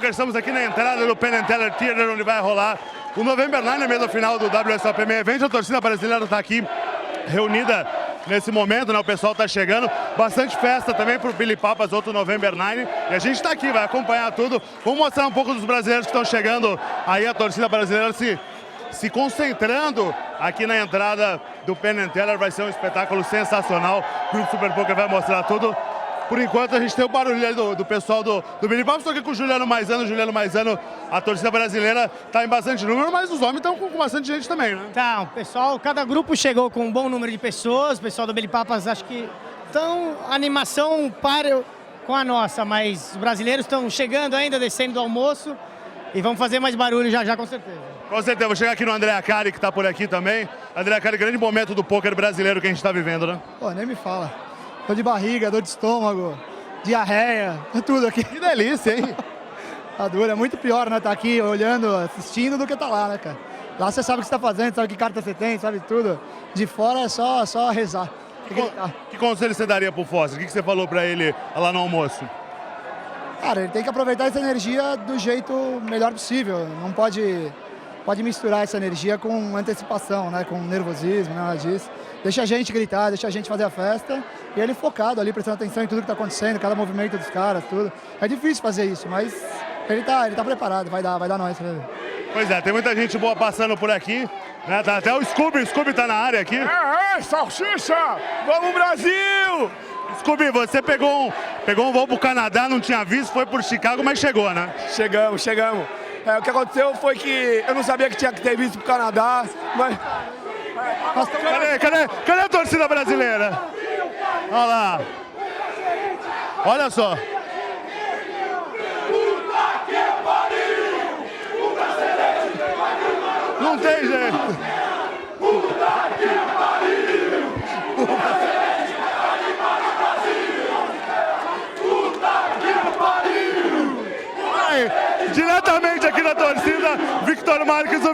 Poker, estamos aqui na entrada do Penn & Teller Theater, onde vai rolar o November 9, mesmo final do WSOP Main Event. A torcida brasileira está aqui reunida nesse momento, né? O pessoal está chegando, bastante festa também para o Billy Papas, outro November 9. E a gente está aqui, vai acompanhar tudo. Vamos mostrar um pouco dos brasileiros que estão chegando aí, a torcida brasileira se concentrando aqui na entrada do Penn & Teller. Vai ser um espetáculo sensacional. O Grupo Super Poker vai mostrar tudo. Por enquanto a gente tem o barulho aí do pessoal do Billy Papas. Estou aqui com o Juliano Maisano. A torcida brasileira está em bastante número, mas os homens estão com bastante gente também, né? Tá, o pessoal, cada grupo chegou com um bom número de pessoas. O pessoal do Billy Papas, acho que estão animação para com a nossa, mas os brasileiros estão chegando ainda, descendo do almoço, e vamos fazer mais barulho já com certeza. Com certeza, vou chegar aqui no André Akari, que está por aqui também. André Akari, grande momento do poker brasileiro que a gente está vivendo, né? Pô, nem me fala. Dor de barriga, dor de estômago, diarreia, tudo aqui. Que delícia, hein? Tá duro, é muito pior, né? Tá aqui olhando, assistindo do que tá lá, né, cara? Lá você sabe o que você tá fazendo, sabe que carta você tem, sabe tudo. De fora é só rezar. Que conselho você daria pro Foster? O que você falou pra ele lá no almoço? Cara, ele tem que aproveitar essa energia do jeito melhor possível. Não pode misturar essa energia com antecipação, né? Com nervosismo, nada disso. Deixa a gente gritar, deixa a gente fazer a festa. E ele focado ali, prestando atenção em tudo que tá acontecendo, cada movimento dos caras, tudo. É difícil fazer isso, mas ele tá preparado, vai dar nós, né? Pois é, tem muita gente boa passando por aqui, né? Tá até o Scooby tá na área aqui. Salsicha! Vamos, Brasil! Scooby, você pegou um voo pro Canadá, não tinha visto, foi por Chicago, mas chegou, né? Chegamos. O que aconteceu foi que eu não sabia que tinha que ter visto pro Canadá, mas... Cadê a torcida brasileira? Olha lá. Olha só. Não tem jeito. Diretamente aqui da torcida, Victor Marques, o